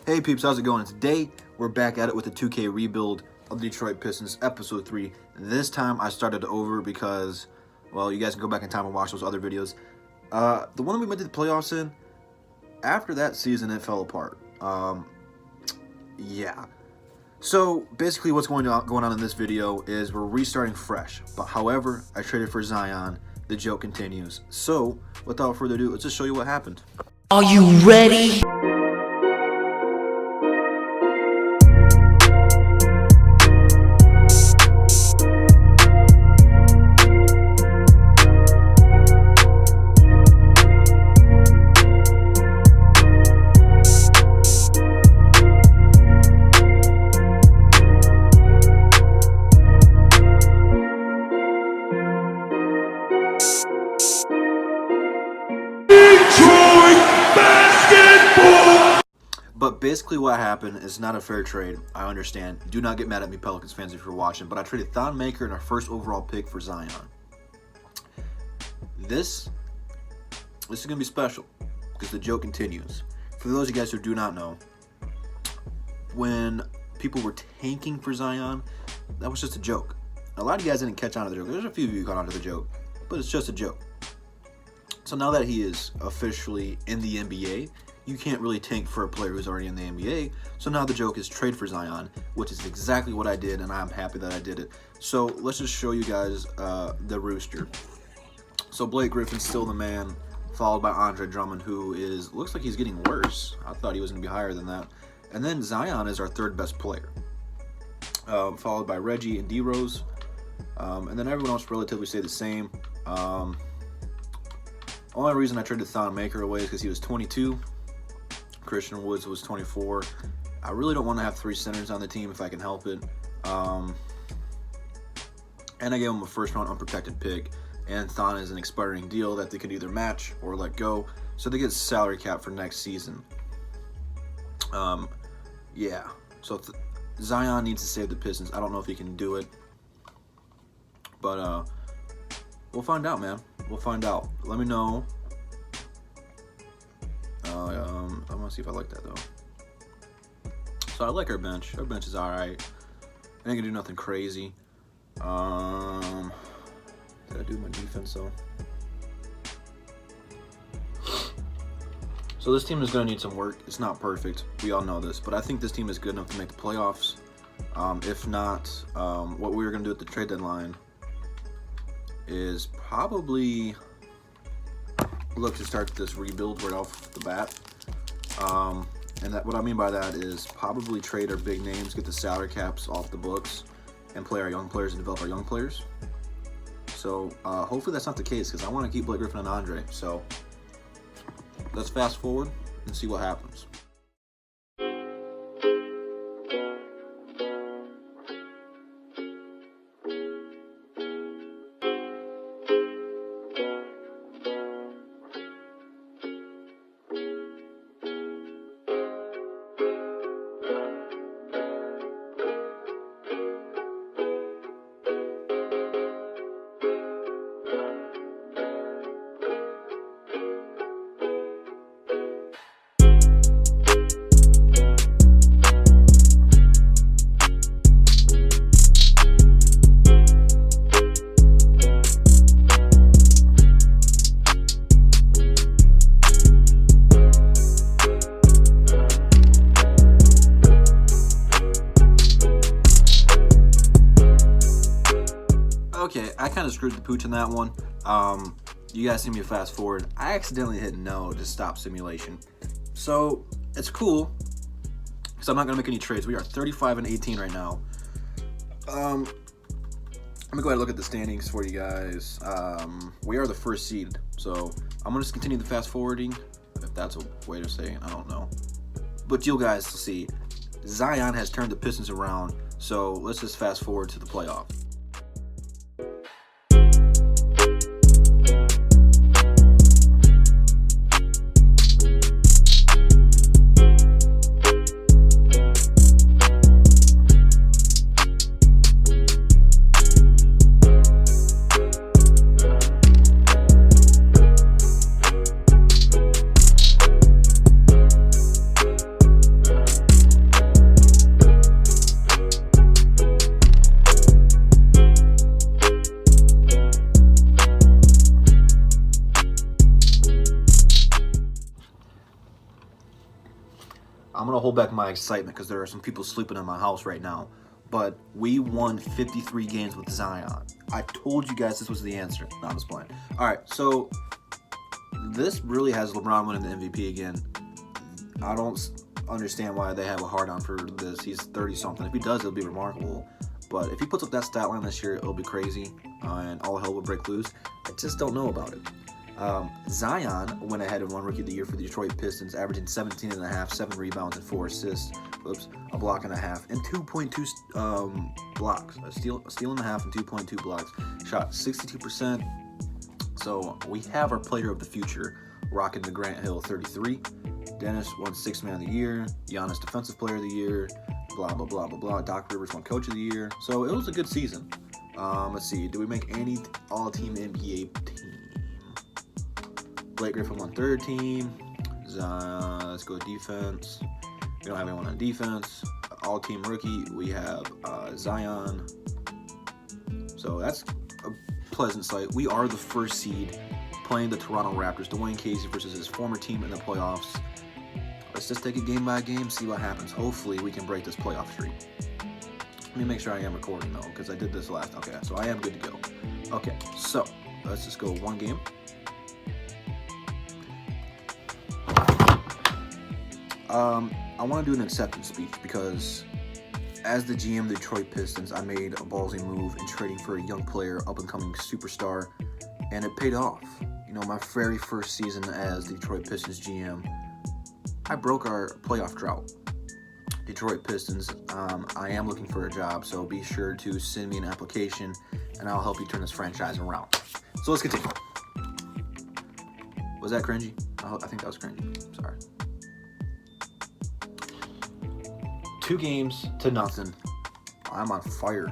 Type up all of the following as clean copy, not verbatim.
Hey peeps, how's it going? Today, we're back at it with the 2K rebuild of the Detroit Pistons, episode 3. This time, I started over because, well, you guys can go back in time and watch those other videos. The one that we went to the playoffs in, after that season, it fell apart. Yeah. So, basically what's going on in this video is we're restarting fresh. But however, I traded for Zion. The joke continues. So, without further ado, let's just show you what happened. Are you ready? But basically what happened is not a fair trade. I understand. Do not get mad at me, Pelicans fans, if you're watching. But I traded Thon Maker and our first overall pick for Zion. This is going to be special because the joke continues. For those of you guys who do not know, when people were tanking for Zion, that was just a joke. A lot of you guys didn't catch on to the joke. There's a few of you who caught on to the joke, but it's just a joke. So now that he is officially in the NBA, you can't really tank for a player who's already in the NBA. So now the joke is trade for Zion, which is exactly what I did, and I'm happy that I did it. So let's just show you guys the rooster. So Blake Griffin's still the man, followed by Andre Drummond, who looks like he's getting worse. I thought he was going to be higher than that. And then Zion is our third best player, followed by Reggie and D-Rose. And then everyone else relatively stayed the same. Only reason I traded Thon Maker away is because he was 22. Christian Woods was 24. I really don't want to have 3 centers on the team if I can help it. And I gave him a first-round unprotected pick. And Thon is an expiring deal that they could either match or let go. So they get salary cap for next season. Yeah. So Zion needs to save the Pistons. I don't know if he can do it. But we'll find out, man. We'll find out. Let me know. I want to see if I like that, though. So I like our bench. Our bench is alright. I ain't gonna do nothing crazy. Did I do my defense, though? So this team is gonna need some work. It's not perfect. We all know this. But I think this team is good enough to make the playoffs. If not, what we were gonna do at the trade deadline is probably look to start this rebuild right off the bat. And what I mean by that is probably trade our big names, get the salary caps off the books, and play our young players and develop our young players. So hopefully that's not the case because I want to keep Blake Griffin and Andre. So let's fast forward and see what happens. Okay, I kind of screwed the pooch on that one. You guys see me fast forward. I accidentally hit no to stop simulation. So, it's cool, because I'm not going to make any trades. We are 35-18 right now. I'm going to go ahead and look at the standings for you guys. We are the first seed, so I'm going to just continue the fast forwarding, if that's a way to say it, I don't know. But you guys see, Zion has turned the Pistons around, so let's just fast forward to the playoffs. I'm going to hold back my excitement because there are some people sleeping in my house right now. But we won 53 games with Zion. I told you guys this was the answer. No, I'm just playing. All right, so this really has LeBron winning the MVP again. I don't understand why they have a hard on for this. He's 30-something. If he does, it'll be remarkable. But if he puts up that stat line this year, it'll be crazy, and all hell will break loose. I just don't know about it. Zion went ahead and won Rookie of the Year for the Detroit Pistons, averaging 17.5, 7 rebounds and 4 assists. A block and a half, and 2.2 blocks. A steal and a half and 2.2 blocks. Shot 62%. So we have our player of the future rocking the Grant Hill 33. Dennis won 6th Man of the Year. Giannis Defensive Player of the Year. Blah, blah, blah, blah, blah. Doc Rivers won Coach of the Year. So it was a good season. Let's see. Did we make any all-team NBA team? Blake Griffin won 3rd team. Let's go defense. We don't have anyone on defense. All-team rookie, we have Zion. So that's a pleasant sight. We are the first seed playing the Toronto Raptors. Dwayne Casey versus his former team in the playoffs. Let's just take it game by game, see what happens. Hopefully, we can break this playoff streak. Let me make sure I am recording, though, because I did this last. Okay, so I am good to go. Okay, so let's just go one game. I want to do an acceptance speech because as the GM of the Detroit Pistons, I made a ballsy move in trading for a young player, up-and-coming superstar, and it paid off. You know, my very first season as the Detroit Pistons GM, I broke our playoff drought. Detroit Pistons, I am looking for a job, so be sure to send me an application, and I'll help you turn this franchise around. So let's continue. Was that cringy? I think that was cringy. Sorry. 2 games to nothing. I'm on fire.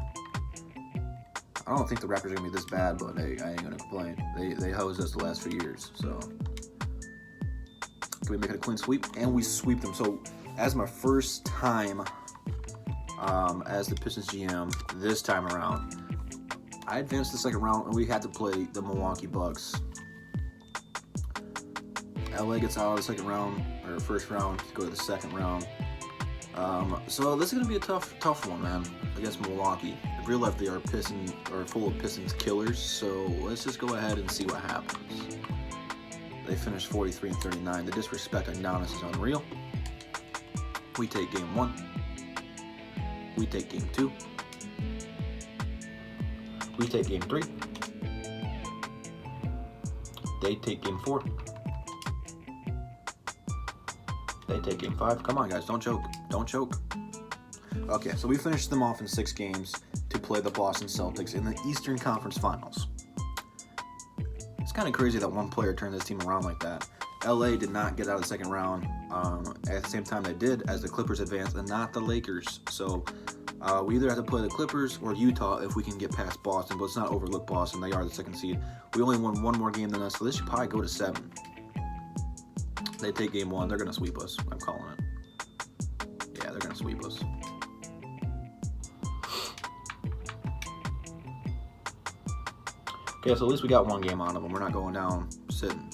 I don't think the Raptors are gonna be this bad, but hey, I ain't gonna complain. They hosed us the last few years, so can we make it a clean sweep? And we sweep them. So as my first time as the Pistons GM this time around, I advanced the second round, and we had to play the Milwaukee Bucks. LA gets out of the second round or first round to go to the second round. So this is gonna be a tough one, man, against Milwaukee. In real life, they are full of Pistons killers. So let's just go ahead and see what happens. They finished 43-39. The disrespect on Giannis is unreal. We take game 1. We take game 2. We take game 3. They take game 4. They take game 5. Come on, guys, don't choke. Don't choke. Okay, so we finished them off in 6 games to play the Boston Celtics in the Eastern Conference Finals. It's kind of crazy that one player turned this team around like that. LA did not get out of the second round at the same time they did as the Clippers advanced, and not the Lakers. So we either have to play the Clippers or Utah if we can get past Boston, but let's not overlook Boston. They are the 2nd seed. We only won 1 more game than us, so this should probably go to 7. They take game 1. They're going to sweep us. I'm calling it. Yeah, they're going to sweep us. Okay, so at least we got 1 game out of them. We're not going down sitting.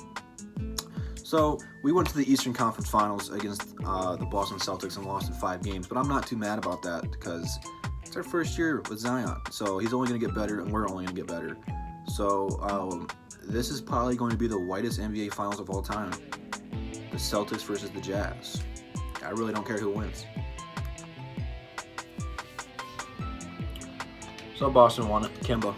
So we went to the Eastern Conference Finals against the Boston Celtics and lost in 5 games. But I'm not too mad about that because it's our first year with Zion. So he's only going to get better, and we're only going to get better. So this is probably going to be the whitest NBA Finals of all time. The Celtics versus the Jazz. I really don't care who wins. So Boston won it. Kemba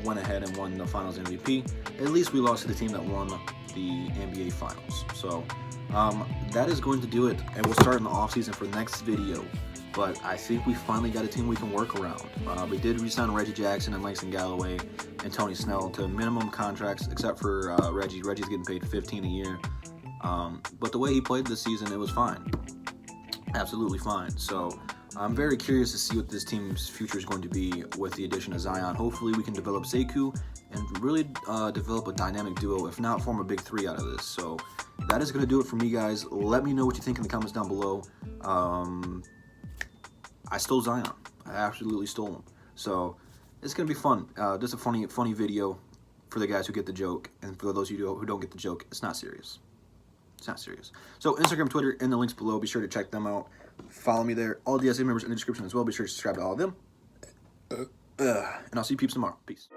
went ahead and won the Finals MVP. At least we lost to the team that won the NBA Finals. So that is going to do it. And we'll start in the offseason for the next video. But I think we finally got a team we can work around. We did re-sign Reggie Jackson and Langston Galloway and Tony Snell to minimum contracts, except for Reggie. Reggie's getting paid $15 a year. But the way he played this season, it was fine. Absolutely fine. So I'm very curious to see what this team's future is going to be with the addition of Zion. Hopefully we can develop Sekou and really develop a dynamic duo, if not form a big 3 out of this. So that is going to do it for me, guys. Let me know what you think in the comments down below. I stole Zion. I absolutely stole him. So it's going to be fun. Just a funny video for the guys who get the joke. And for those of you who don't get the joke, it's not serious. It's not serious. So Instagram, Twitter, and the links below. Be sure to check them out. Follow me there. All DSA members in the description as well. Be sure to subscribe to all of them. And I'll see you peeps tomorrow. Peace.